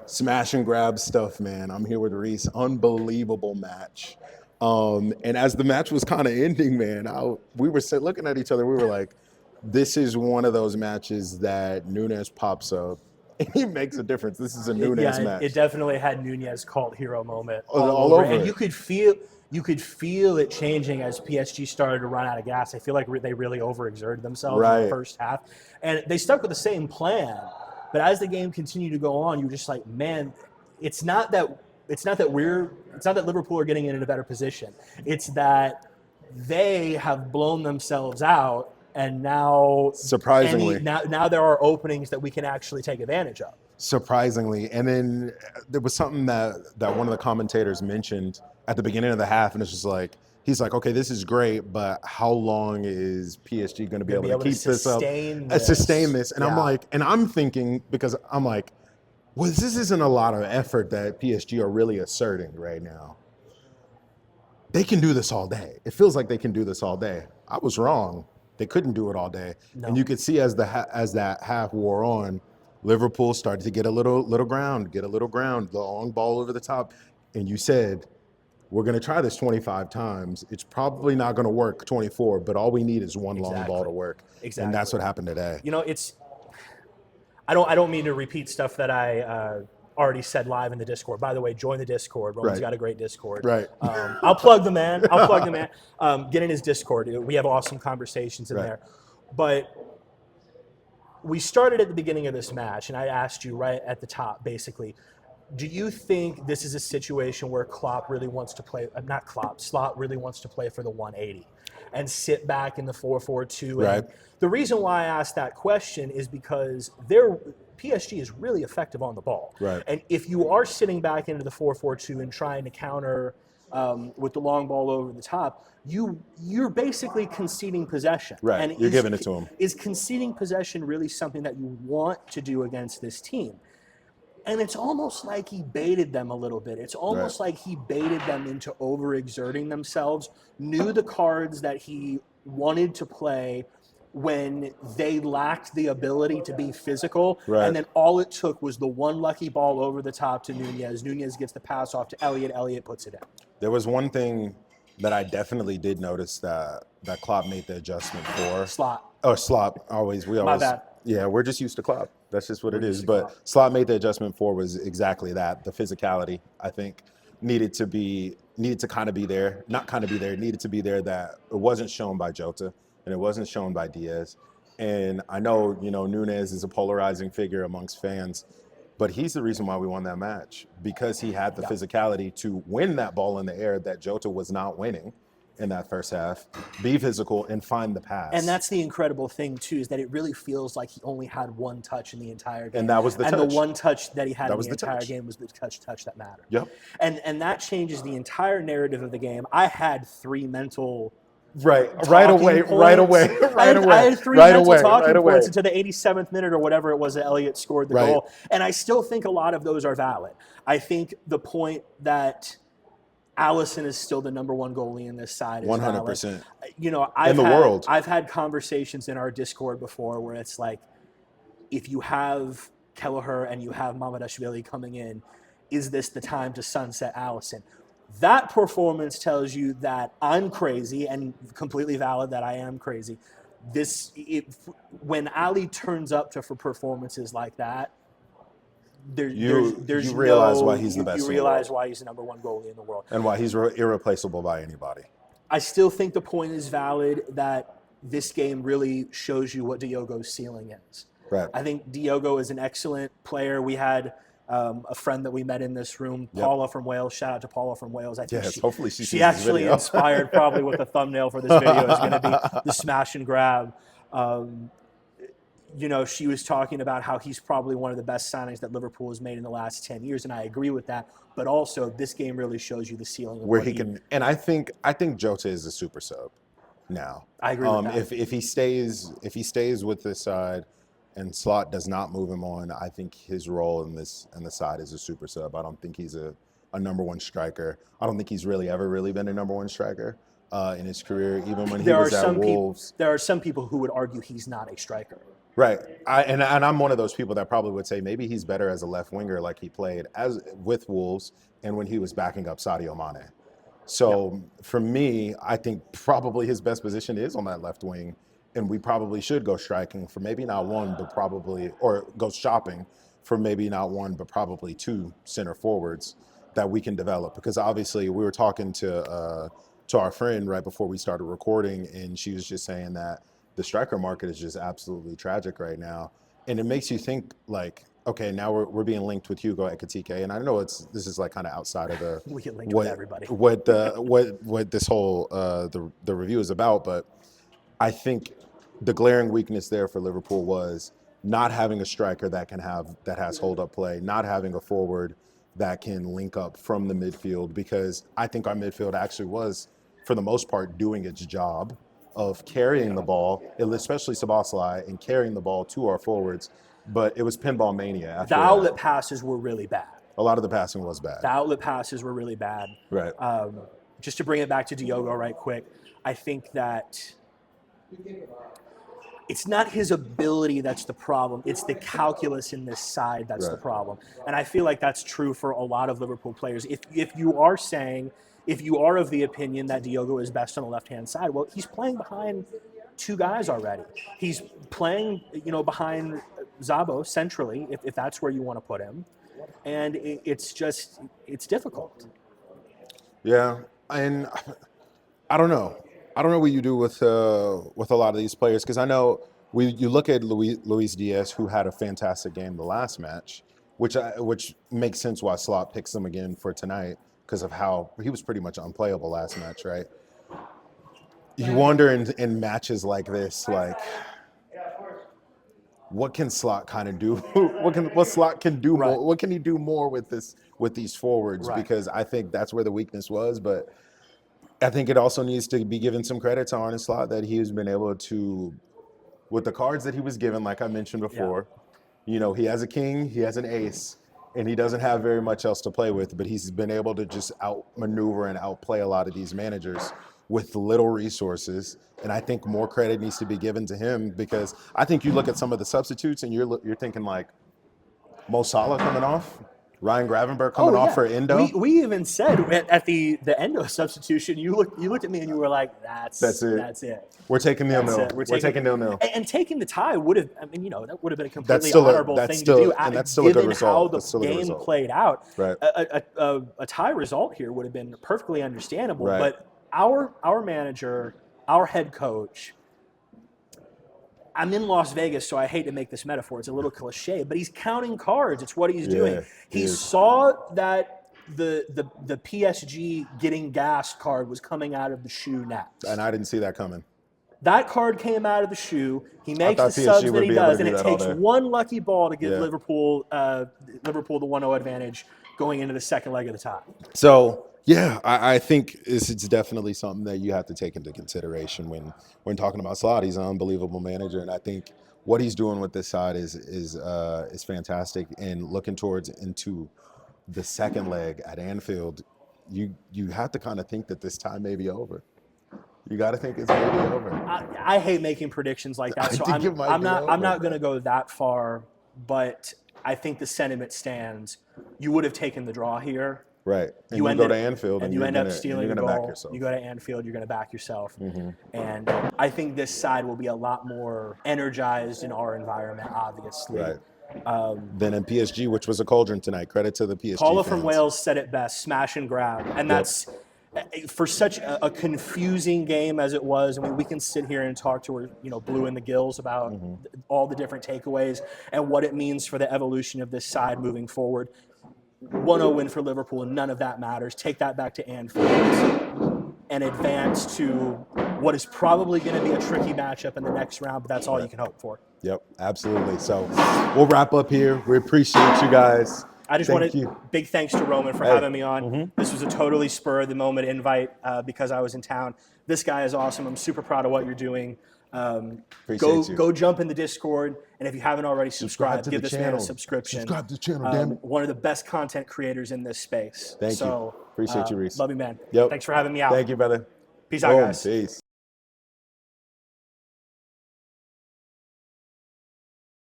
Smash and grab stuff, man. I'm here with Reese. Unbelievable match. And as the match was kind of ending, man, we were looking at each other. We were like, this is one of those matches that Nunes pops up and he makes a difference. This is a Nunes match. It definitely had Nunez cult hero moment All over and it. you could feel it changing as PSG started to run out of gas. I feel like they really overexerted themselves in the first half, and they stuck with the same plan. But as the game continued to go on, you were just like, man, it's not that Liverpool are getting in a better position. It's that they have blown themselves out, and now surprisingly, now there are openings that we can actually take advantage of. Surprisingly, and then there was something that one of the commentators mentioned at the beginning of the half, and it's just like, he's like, okay, this is great, but how long is PSG going to be able to keep this up, sustain this? And I'm like, and I'm thinking, because I'm like, well, this isn't a lot of effort that PSG are really asserting right now. They can do this all day. It feels like they can do this all day. I was wrong. They couldn't do it all day. No. And you could see as that half wore on, Liverpool started to get a little ground, the long ball over the top. And you said, we're going to try this 25 times. It's probably not going to work 24, but all we need is one long ball to work. Exactly. And that's what happened today. You know, I don't mean to repeat stuff that I already said live in the Discord. By the way, join the Discord. Roman's got a great Discord. Right. I'll plug the man. Get in his Discord. We have awesome conversations in there. But we started at the beginning of this match, and I asked you right at the top, basically, do you think this is a situation where Slot really wants to play for the 180 and sit back in the 4-4-2? Right. And the reason why I asked that question is because PSG is really effective on the ball. Right. And if you are sitting back into the 4-4-2 and trying to counter with the long ball over the top, you're basically conceding possession. Right. And you're giving it to them. Is conceding possession really something that you want to do against this team? And it's almost like he baited them a little bit. It's almost like he baited them into overexerting themselves, knew the cards that he wanted to play when they lacked the ability to be physical. Right. And then all it took was the one lucky ball over the top to Nunez. Nunez gets the pass off to Elliott. Elliott puts it in. There was one thing that I definitely did notice that Klopp made the adjustment for. Slot. Oh, Slot. We always. My bad. Yeah, we're just used to Klopp. That's just what it is. But Slot made the adjustment for was exactly that. The physicality, I think, needed to kind of be there. Not kind of be there. Needed to be there. That it wasn't shown by Jota and it wasn't shown by Diaz. And I know, Nunes is a polarizing figure amongst fans, but he's the reason why we won that match, because he had the physicality to win that ball in the air that Jota was not winning in that first half, be physical, and find the pass. And that's the incredible thing, too, is that it really feels like he only had one touch in the entire game. And that was the touch. And the one touch that he had in the entire game was the touch that mattered. Yep. And that changes the entire narrative of the game. I had three mental Right away. I had three mental talking points into the 87th minute or whatever it was that Elliott scored the goal. And I still think a lot of those are valid. I think the point that Alisson is still the number one goalie in this side. 100%. I've had conversations in our Discord before where it's like, if you have Kelleher and you have Mamardashvili coming in, is this the time to sunset Alisson? That performance tells you that I'm crazy, and completely valid that I am crazy. When Ali turns up for performances like that, you realize why he's the best. You realize why he's the number one goalie in the world, and why he's irreplaceable by anybody. I still think the point is valid that this game really shows you what Diogo's ceiling is. Right. I think Diogo is an excellent player. We had a friend that we met in this room, Paula from Wales. Shout out to Paula from Wales. I think hopefully she actually inspired probably what the thumbnail for this video is going to be, the smash and grab. She was talking about how he's probably one of the best signings that Liverpool has made in the last 10 years, and I agree with that. But also, this game really shows you the ceiling of where he can. And I think Jota is a super sub now. I agree with that. If he stays with this side, and Slot does not move him on, I think his role in the side is a super sub. I don't think he's a number one striker. I don't think he's ever been a number one striker in his career, even when he was at Wolves. There are some people who would argue he's not a striker. Right. And I'm one of those people that probably would say maybe he's better as a left winger like he played as with Wolves and when he was backing up Sadio Mane. So for me, I think probably his best position is on that left wing, and we probably should go striking for maybe not one, but probably, or go shopping for maybe not one, but probably two center forwards that we can develop. Because obviously we were talking to our friend right before we started recording, and she was just saying that the striker market is just absolutely tragic right now. And it makes you think like, okay, now we're being linked with Hugo Ekitike, and I know this is like kind of outside of the we get linked with everybody. What this whole the review is about, but I think the glaring weakness there for Liverpool was not having a striker that has hold up play, not having a forward that can link up from the midfield, because I think our midfield actually was, for the most part, doing its job of carrying the ball, especially Szoboszlai, and carrying the ball to our forwards. But it was pinball mania after the outlet passes were really bad. A lot of the passing was bad. The outlet passes were really bad. Right. Just to bring it back to Diogo right quick, I think that it's not his ability that's the problem. It's the calculus in this side that's the problem. And I feel like that's true for a lot of Liverpool players. If you are of the opinion that Diogo is best on the left-hand side, well, he's playing behind two guys already. He's playing, behind Zabo centrally, if that's where you want to put him. And it's difficult. Yeah, and I don't know. I don't know what you do with a lot of these players, because I know you look at Luis Diaz, who had a fantastic game the last match, which makes sense why Slot picks him again for tonight, because of how he was pretty much unplayable last match, right? You wonder in matches like this, like, what can Slot kind of do? what Slot can do more? What can he do more with these forwards? Right. Because I think that's where the weakness was. But I think it also needs to be given some credit to Arne Slot that he has been able to, with the cards that he was given, like I mentioned before, he has a king, he has an ace, and he doesn't have very much else to play with. But he's been able to just outmaneuver and outplay a lot of these managers with little resources, and I think more credit needs to be given to him, because I think you look at some of the substitutes and you're thinking like Mo Salah coming off, Ryan Gravenberch coming off for Endō. We even said at the Endō substitution, you looked at me and you were like, that's it. We're taking 0-0. We're taking 0-0. And taking the tie would have, that would have been a completely honorable thing to do. And that's still a good result. Given how the game played out, right. A tie result here would have been perfectly understandable. Right. But our manager, our head coach, I'm in Las Vegas, so I hate to make this metaphor. It's a little cliche, but he's counting cards. It's what he's doing. He saw that the PSG getting gassed card was coming out of the shoe next. And I didn't see that coming. That card came out of the shoe. He makes the subs that he does, and it takes one lucky ball to give Liverpool the 1-0 advantage going into the second leg of the tie. So, yeah, I think it's definitely something that you have to take into consideration when talking about Slot. He's an unbelievable manager, and I think what he's doing with this side is fantastic. And looking into the second leg at Anfield, you have to kind of think that this time may be over. You got to think it's maybe over. I hate making predictions like that, so I'm not going to go that far. But I think the sentiment stands. You would have taken the draw here. Right. And you go to Anfield and you end up stealing a goal. Back yourself. You go to Anfield, you're going to back yourself. Mm-hmm. And I think this side will be a lot more energized in our environment, obviously. Right. Than in PSG, which was a cauldron tonight. Credit to the PSG Paula fans. from Wales said it best, smash and grab. And that's for such a confusing game as it was. I mean, we can sit here and talk to her, blue in the gills about all the different takeaways and what it means for the evolution of this side moving forward. 1-0 win for Liverpool, and none of that matters. Take that back to Anfield and advance to what is probably going to be a tricky matchup in the next round, but that's all you can hope for. Yep, absolutely. So we'll wrap up here. We appreciate you guys. I just big thanks to Roman for having me on. This was a totally spur-of-the-moment invite because I was in town. This guy is awesome. I'm super proud of what you're doing. Go jump in the Discord, and if you haven't already subscribed, give this man a subscription. Subscribe to the channel, damn it. One of the best content creators in this space. Thank you. Appreciate you, Reese. Love you, man. Yep. Thanks for having me out. Thank you, brother. Peace out, guys. Peace.